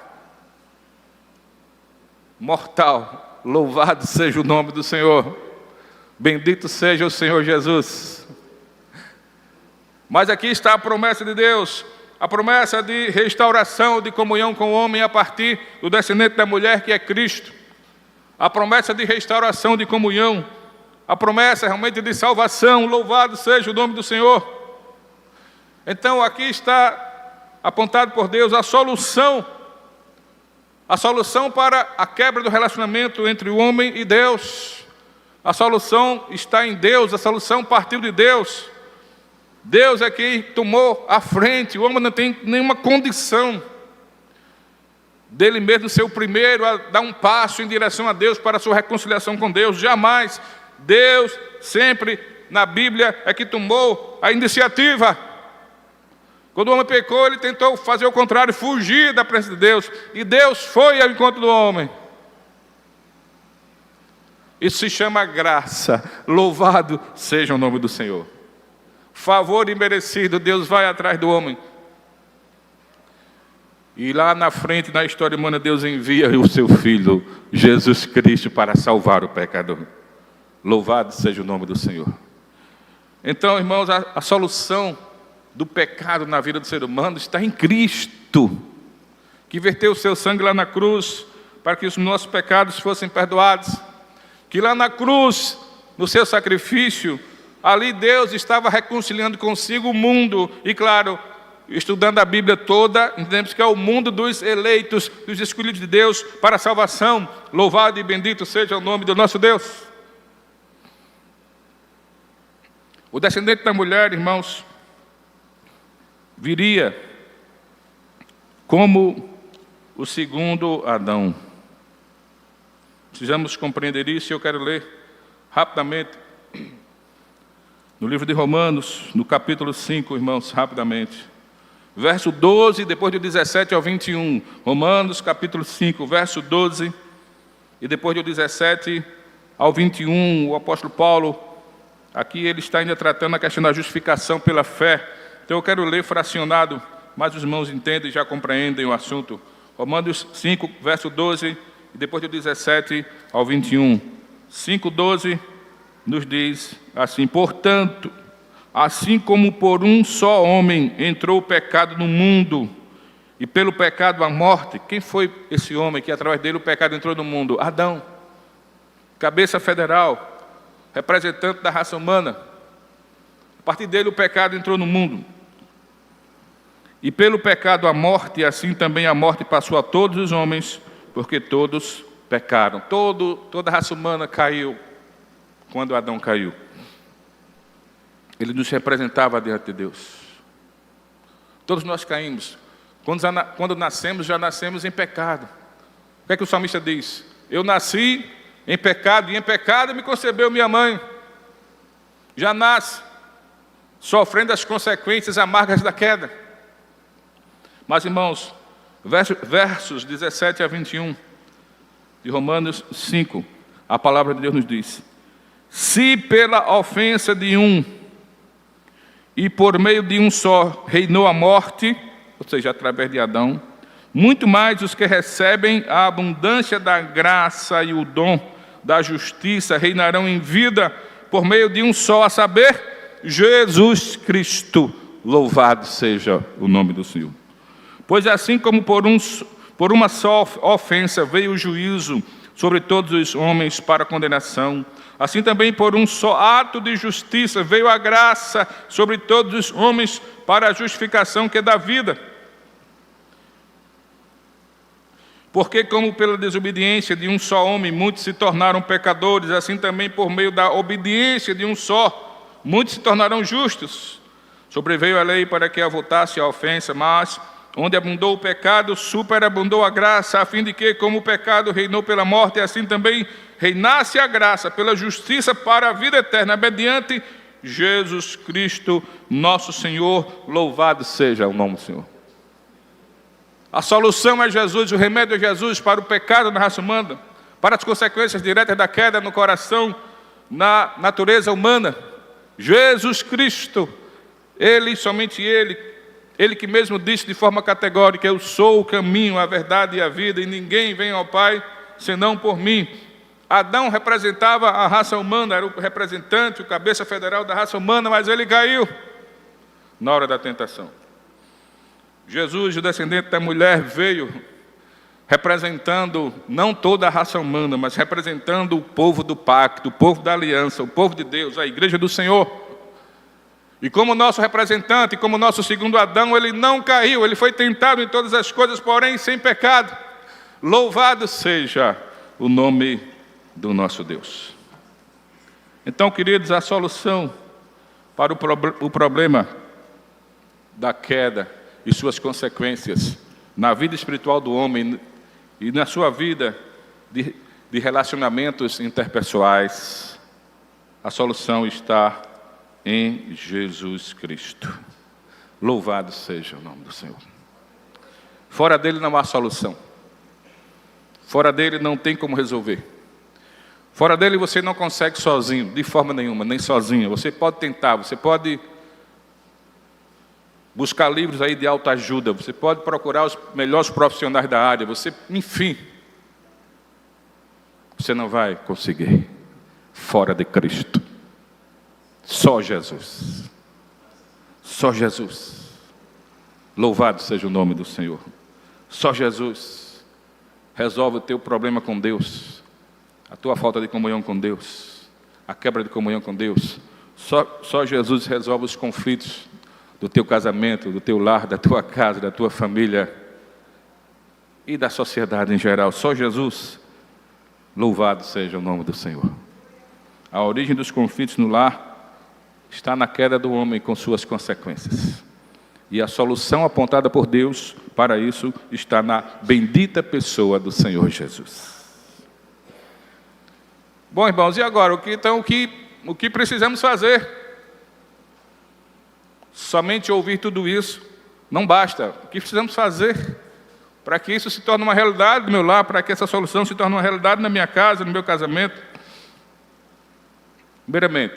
[SPEAKER 1] mortal. Louvado seja o nome do Senhor. Bendito seja o Senhor Jesus. Mas aqui está a promessa de Deus, a promessa de restauração, de comunhão com o homem a partir do descendente da mulher, que é Cristo. A promessa de restauração, de comunhão, a promessa realmente de salvação. Louvado seja o nome do Senhor. Então aqui está apontado por Deus a solução para a quebra do relacionamento entre o homem e Deus. A solução está em Deus, a solução partiu de Deus. Deus é quem tomou a frente. O homem não tem nenhuma condição dele mesmo ser o primeiro a dar um passo em direção a Deus para a sua reconciliação com Deus. Jamais. Deus sempre na Bíblia é que tomou a iniciativa. Quando o homem pecou, ele tentou fazer o contrário, fugir da presença de Deus. E Deus foi ao encontro do homem. Isso se chama graça. Louvado seja o nome do Senhor. Favor imerecido, Deus vai atrás do homem. E lá na frente, na história humana, Deus envia o seu Filho, Jesus Cristo, para salvar o pecador. Louvado seja o nome do Senhor. Então, irmãos, a solução do pecado na vida do ser humano está em Cristo, que verteu o seu sangue lá na cruz, para que os nossos pecados fossem perdoados. Que lá na cruz, no seu sacrifício, ali Deus estava reconciliando consigo o mundo. E claro, estudando a Bíblia toda, entendemos que é o mundo dos eleitos, dos escolhidos de Deus para a salvação. Louvado e bendito seja o nome do nosso Deus. O descendente da mulher, irmãos, viria como o segundo Adão. Precisamos compreender isso, e eu quero ler rapidamente no livro de Romanos, no capítulo 5, irmãos, rapidamente. Verso 12, depois do 17 ao 21. Romanos, capítulo 5, verso 12, e depois do 17 ao 21, o apóstolo Paulo, aqui ele está ainda tratando a questão da justificação pela fé. Então eu quero ler fracionado, mas os irmãos entendem e já compreendem o assunto. Romanos 5, verso 12, e depois do 17 ao 21. 5:12 nos diz assim: portanto, assim como por um só homem entrou o pecado no mundo, e pelo pecado a morte. Quem foi esse homem que através dele o pecado entrou no mundo? Adão, cabeça federal, representante da raça humana. A partir dele o pecado entrou no mundo. E pelo pecado a morte, e assim também a morte passou a todos os homens, porque todos pecaram. Toda a raça humana caiu quando Adão caiu. Ele nos representava diante de Deus. Todos nós caímos. Quando nascemos, já nascemos em pecado. O que é que o salmista diz? Eu nasci em pecado, e em pecado me concebeu minha mãe. Já nasce sofrendo as consequências amargas da queda. Mas, irmãos, versos 17 a 21 de Romanos 5, a palavra de Deus nos diz: se pela ofensa de um e por meio de um só reinou a morte, ou seja, através de Adão, muito mais os que recebem a abundância da graça e o dom da justiça reinarão em vida por meio de um só, a saber, Jesus Cristo. Louvado seja o nome do Senhor. Pois assim como por uma só ofensa veio o juízo sobre todos os homens para condenação, assim também por um só ato de justiça veio a graça sobre todos os homens para a justificação que é da vida. Porque como pela desobediência de um só homem muitos se tornaram pecadores, assim também por meio da obediência de um só, muitos se tornarão justos. Sobreveio a lei para que avultasse a ofensa, mas onde abundou o pecado, superabundou a graça, a fim de que, como o pecado reinou pela morte, assim também reinasse a graça pela justiça para a vida eterna, mediante Jesus Cristo, nosso Senhor. Louvado seja o nome do Senhor. A solução é Jesus, o remédio é Jesus para o pecado na raça humana, para as consequências diretas da queda no coração, na natureza humana. Jesus Cristo, Ele, somente Ele que mesmo disse de forma categórica: eu sou o caminho, a verdade e a vida, e ninguém vem ao Pai senão por mim. Adão representava a raça humana, era o representante, o cabeça federal da raça humana, mas ele caiu na hora da tentação. Jesus, o descendente da mulher, veio representando não toda a raça humana, mas representando o povo do pacto, o povo da aliança, o povo de Deus, a igreja do Senhor. E como nosso representante, como nosso segundo Adão, ele não caiu, ele foi tentado em todas as coisas, porém sem pecado. Louvado seja o nome do nosso Deus. Então, queridos, a solução para o problema da queda e suas consequências na vida espiritual do homem e na sua vida de relacionamentos interpessoais, a solução está em Jesus Cristo. Louvado seja o nome do Senhor. Fora dele não há solução. Fora dele não tem como resolver. Fora dele você não consegue sozinho, de forma nenhuma, nem sozinho. Você pode tentar, você pode buscar livros aí de autoajuda, você pode procurar os melhores profissionais da área, enfim, você não vai conseguir fora de Cristo. Só Jesus. Só Jesus. Louvado seja o nome do Senhor. Só Jesus resolve o teu problema com Deus, a tua falta de comunhão com Deus, a quebra de comunhão com Deus. Só Jesus resolve os conflitos do teu casamento, do teu lar, da tua casa, da tua família e da sociedade em geral. Só Jesus. Louvado seja o nome do Senhor. A origem dos conflitos no lar está na queda do homem com suas consequências. E a solução apontada por Deus para isso está na bendita pessoa do Senhor Jesus. Bom, irmãos, e agora? O que precisamos fazer? Somente ouvir tudo isso não basta. O que precisamos fazer para que isso se torne uma realidade no meu lar, para que essa solução se torne uma realidade na minha casa, no meu casamento? Primeiramente,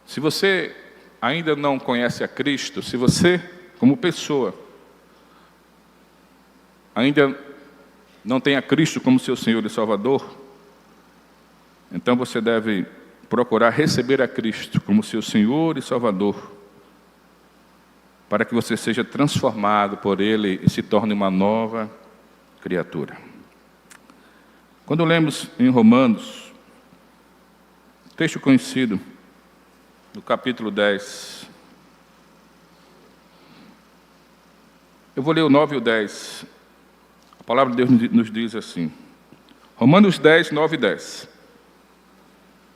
[SPEAKER 1] se você ainda não conhece a Cristo, se você, como pessoa, ainda não tem a Cristo como seu Senhor e Salvador, então você deve procurar receber a Cristo como seu Senhor e Salvador, para que você seja transformado por Ele e se torne uma nova criatura. Quando lemos em Romanos, texto conhecido, no capítulo 10, eu vou ler o 9 e o 10. A palavra de Deus nos diz assim: Romanos 10, 9 e 10.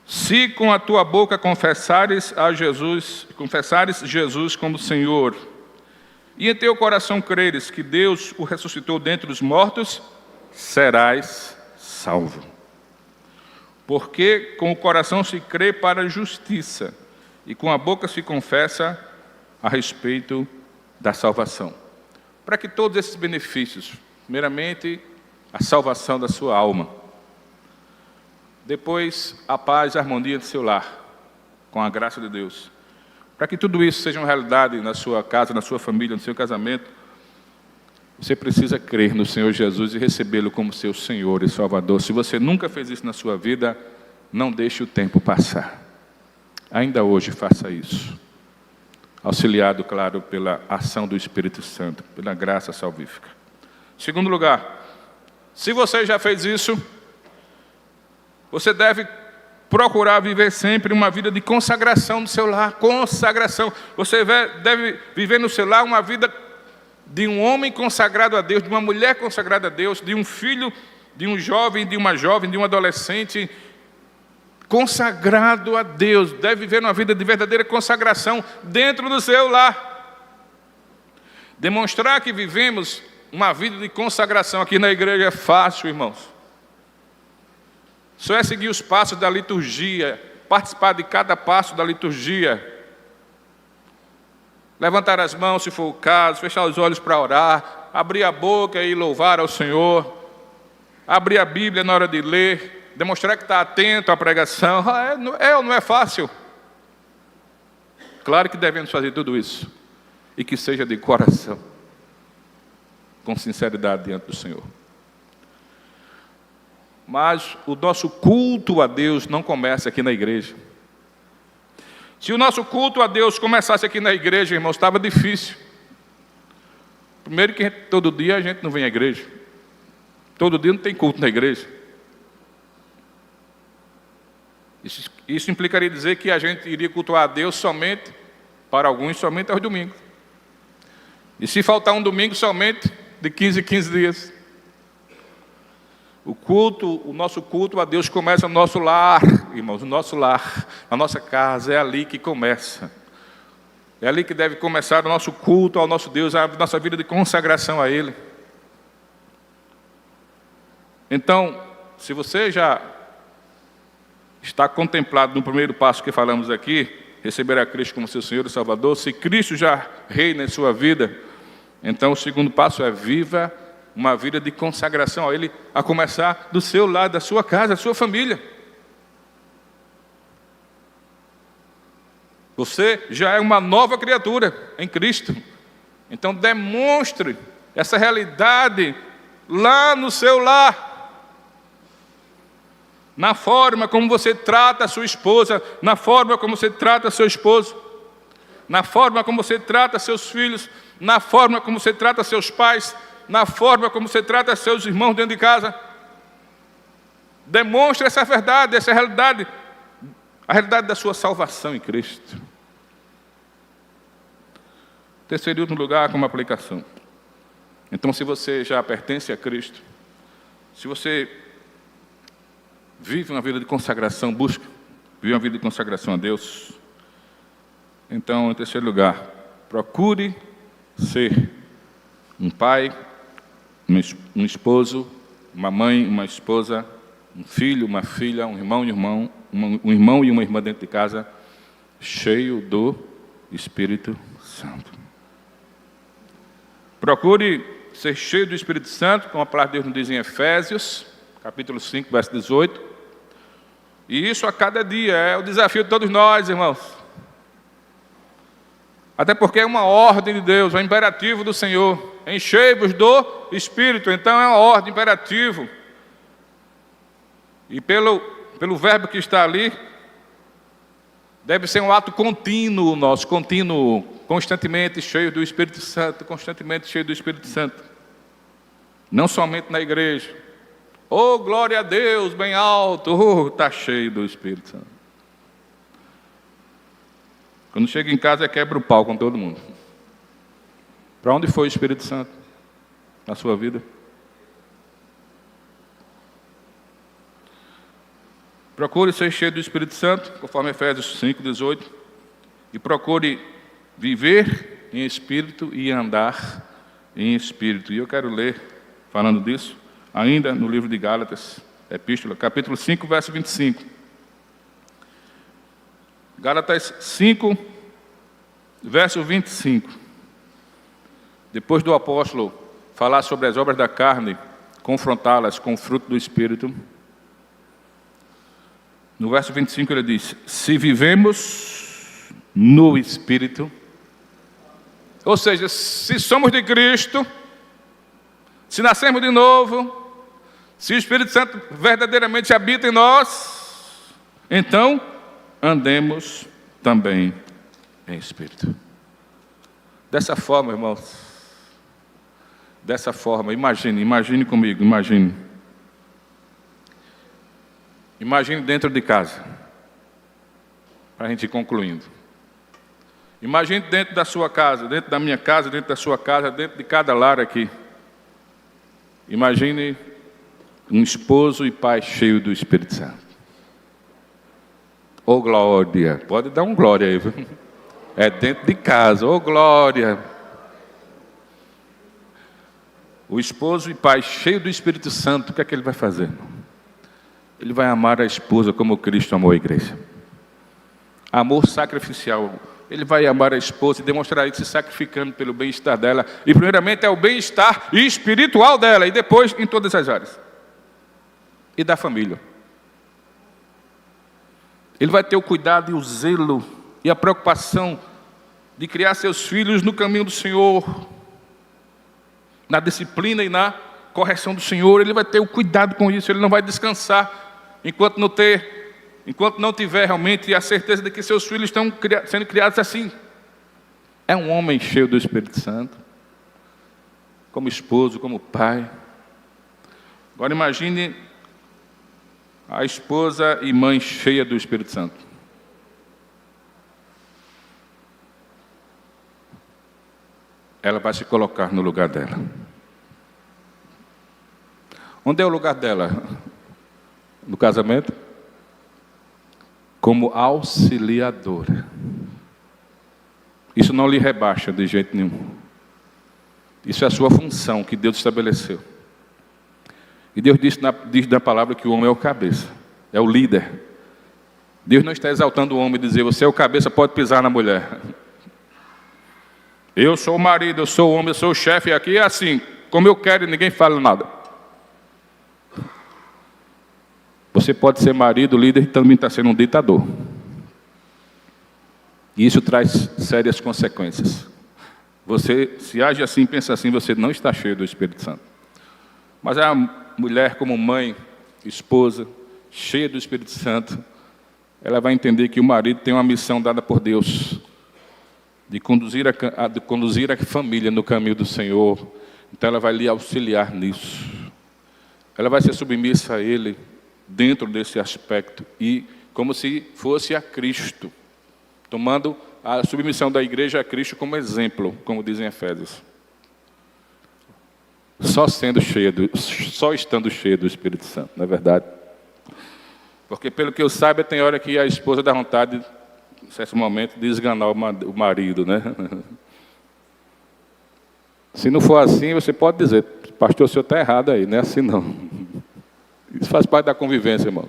[SPEAKER 1] Se com a tua boca confessares Jesus como Senhor, e em teu coração creres que Deus o ressuscitou dentre os mortos, serás salvo. Porque com o coração se crê para a justiça, e com a boca se confessa a respeito da salvação. Para que todos esses benefícios, primeiramente, a salvação da sua alma, depois, a paz e a harmonia do seu lar, com a graça de Deus. Para que tudo isso seja uma realidade na sua casa, na sua família, no seu casamento, você precisa crer no Senhor Jesus e recebê-lo como seu Senhor e Salvador. Se você nunca fez isso na sua vida, não deixe o tempo passar. Ainda hoje faça isso. Auxiliado, claro, pela ação do Espírito Santo, pela graça salvífica. Segundo lugar, se você já fez isso, você deve procurar viver sempre uma vida de consagração no seu lar. Consagração. Você deve viver no seu lar uma vida de um homem consagrado a Deus, de uma mulher consagrada a Deus, de um filho, de um jovem, de um adolescente consagrado a Deus. Deve viver uma vida de verdadeira consagração dentro do seu lar. Demonstrar que vivemos uma vida de consagração aqui na igreja é fácil, irmãos. Só é seguir os passos da liturgia, participar de cada passo da liturgia, levantar as mãos se for o caso, fechar os olhos para orar, abrir a boca e louvar ao Senhor, abrir a Bíblia na hora de ler, demonstrar que está atento à pregação. É ou não é fácil? Claro que devemos fazer tudo isso, e que seja de coração, com sinceridade diante do Senhor. Mas o nosso culto a Deus não começa aqui na igreja. Se o nosso culto a Deus começasse aqui na igreja, irmãos, estava difícil. Primeiro que todo dia a gente não vem à igreja. Todo dia não tem culto na igreja. Isso implicaria dizer que a gente iria cultuar a Deus somente, para alguns, somente aos domingos. E se faltar um domingo, somente de 15 em 15 dias. O nosso culto a Deus começa no nosso lar, irmãos, no nosso lar, na nossa casa, é ali que começa. É ali que deve começar o nosso culto ao nosso Deus, a nossa vida de consagração a Ele. Então, se você já está contemplado no primeiro passo que falamos aqui, receber a Cristo como seu Senhor e Salvador, se Cristo já reina em sua vida, então o segundo passo é viva uma vida de consagração a Ele, a começar do seu lado, da sua casa, da sua família. Você já é uma nova criatura em Cristo. Então demonstre essa realidade lá no seu lar. Na forma como você trata a sua esposa, na forma como você trata seu esposo, na forma como você trata seus filhos, na forma como você trata seus pais, na forma como você trata seus irmãos dentro de casa. Demonstre essa verdade, essa realidade, a realidade da sua salvação em Cristo. Terceiro e último lugar, como aplicação. Então, se você já pertence a Cristo, se você vive uma vida de consagração, busca viver uma vida de consagração a Deus, então, em terceiro lugar, procure ser um pai, um esposo, uma mãe, uma esposa, um filho, uma filha, um irmão e uma irmã dentro de casa, cheio do Espírito Santo. Procure ser cheio do Espírito Santo, como a palavra de Deus nos diz em Efésios, capítulo 5, verso 18. E isso a cada dia é o desafio de todos nós, irmãos. Até porque é uma ordem de Deus, é um imperativo do Senhor. Enchei-vos do Espírito, então é uma ordem, imperativo. E pelo verbo que está ali, deve ser um ato contínuo nosso, contínuo, constantemente cheio do Espírito Santo, constantemente cheio do Espírito Santo. Não somente na igreja. Oh, glória a Deus, bem alto, está cheio do Espírito Santo. Quando chega em casa, quebra o pau com todo mundo. Para onde foi o Espírito Santo na sua vida? Procure ser cheio do Espírito Santo, conforme Efésios 5:18, e procure viver em espírito e andar em espírito. E eu quero ler, falando disso, ainda no livro de Gálatas, Epístola, capítulo 5, verso 25. Gálatas 5, verso 25. Depois do apóstolo falar sobre as obras da carne, confrontá-las com o fruto do Espírito, no verso 25 ele diz: se vivemos no Espírito, ou seja, se somos de Cristo, se nascemos de novo, se o Espírito Santo verdadeiramente habita em nós, então andemos também em Espírito. Dessa forma, irmãos, dessa forma, imagine comigo, imagine dentro de casa, para a gente ir concluindo. Imagine dentro da sua casa, dentro da minha casa, dentro da sua casa, dentro de cada lar aqui. Imagine um esposo e pai cheio do Espírito Santo. Ô glória, pode dar um glória aí, viu? É dentro de casa, ô glória. O esposo e pai cheio do Espírito Santo, o que é que ele vai fazer? Ele vai amar a esposa como Cristo amou a igreja. Amor sacrificial. Ele vai amar a esposa e demonstrar isso se sacrificando pelo bem-estar dela. E primeiramente é o bem-estar espiritual dela, e depois em todas as áreas. E da família. Ele vai ter o cuidado e o zelo e a preocupação de criar seus filhos no caminho do Senhor, na disciplina e na correção do Senhor. Ele vai ter o cuidado com isso. Ele não vai descansar enquanto não tiver realmente a certeza de que seus filhos estão sendo criados assim. É um homem cheio do Espírito Santo, como esposo, como pai. Agora imagine a esposa e mãe cheia do Espírito Santo. Ela vai se colocar no lugar dela. Onde é o lugar dela? No casamento? Como auxiliadora. Isso não lhe rebaixa de jeito nenhum. Isso é a sua função que Deus estabeleceu. E Deus diz na palavra que o homem é o cabeça, é o líder. Deus não está exaltando o homem e dizer: você é o cabeça, pode pisar na mulher. Eu sou o marido, eu sou o homem, eu sou o chefe, aqui é assim, como eu quero e ninguém fala nada. Você pode ser marido, líder, e também está sendo um ditador. E isso traz sérias consequências. Você, se age assim, pensa assim, você não está cheio do Espírito Santo. Mas a mulher, como mãe, esposa, cheia do Espírito Santo, ela vai entender que o marido tem uma missão dada por Deus, de conduzir a família no caminho do Senhor. Então ela vai lhe auxiliar nisso. Ela vai ser submissa a Ele, dentro desse aspecto, e como se fosse a Cristo, tomando a submissão da igreja a Cristo como exemplo, como dizem Efésios. Só estando cheia do Espírito Santo, não é verdade? Porque pelo que eu saiba, tem hora que a esposa dá vontade, em certo momento, de esganar o marido, né? Se não for assim, você pode dizer: pastor, o senhor está errado aí, não é assim não. Isso faz parte da convivência, irmão.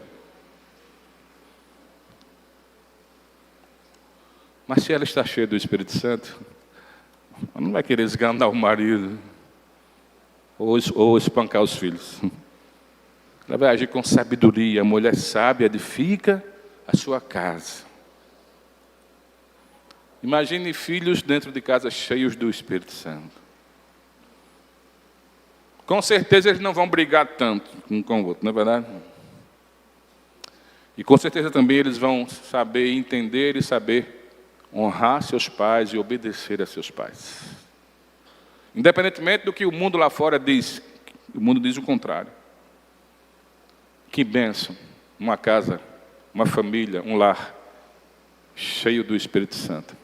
[SPEAKER 1] Mas se ela está cheia do Espírito Santo, ela não vai querer esganar o marido ou espancar os filhos. Ela vai agir com sabedoria. A mulher sábia edifica a sua casa. Imagine filhos dentro de casa cheios do Espírito Santo. Com certeza eles não vão brigar tanto um com o outro, não é verdade? E com certeza também eles vão saber entender e saber honrar seus pais e obedecer a seus pais. Independentemente do que o mundo lá fora diz, o mundo diz o contrário. Que bênção, uma casa, uma família, um lar cheio do Espírito Santo.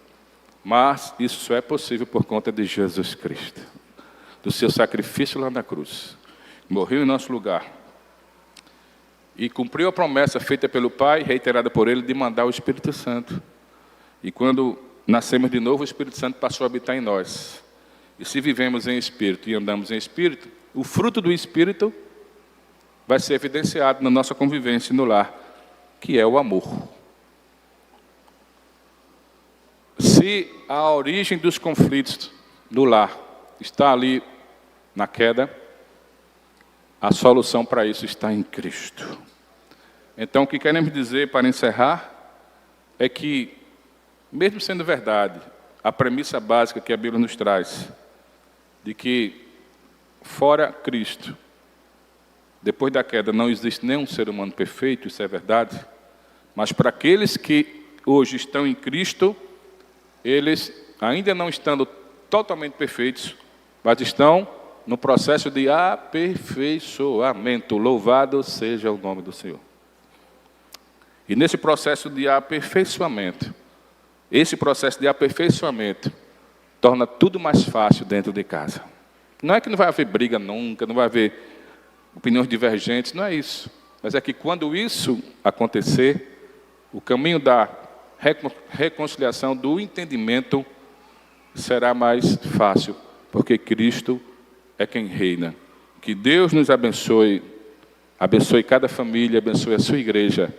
[SPEAKER 1] Mas isso só é possível por conta de Jesus Cristo, do seu sacrifício lá na cruz. Morreu em nosso lugar e cumpriu a promessa feita pelo Pai, reiterada por Ele, de mandar o Espírito Santo. E quando nascemos de novo, o Espírito Santo passou a habitar em nós. E se vivemos em Espírito e andamos em Espírito, o fruto do Espírito vai ser evidenciado na nossa convivência no lar, que é o amor. Se a origem dos conflitos do lar está ali na queda, a solução para isso está em Cristo. Então, o que queremos dizer para encerrar é que, mesmo sendo verdade, a premissa básica que a Bíblia nos traz, de que fora Cristo, depois da queda, não existe nenhum ser humano perfeito, isso é verdade, mas para aqueles que hoje estão em Cristo, eles, ainda não estando totalmente perfeitos, mas estão no processo de aperfeiçoamento. Louvado seja o nome do Senhor. E nesse processo de aperfeiçoamento, esse processo de aperfeiçoamento torna tudo mais fácil dentro de casa. Não é que não vai haver briga nunca, não vai haver opiniões divergentes, não é isso. Mas é que quando isso acontecer, o caminho da reconciliação, do entendimento, será mais fácil, porque Cristo é quem reina. Que Deus nos abençoe, abençoe cada família, abençoe a sua igreja,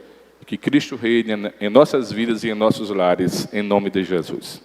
[SPEAKER 1] que Cristo reine em nossas vidas e em nossos lares, em nome de Jesus.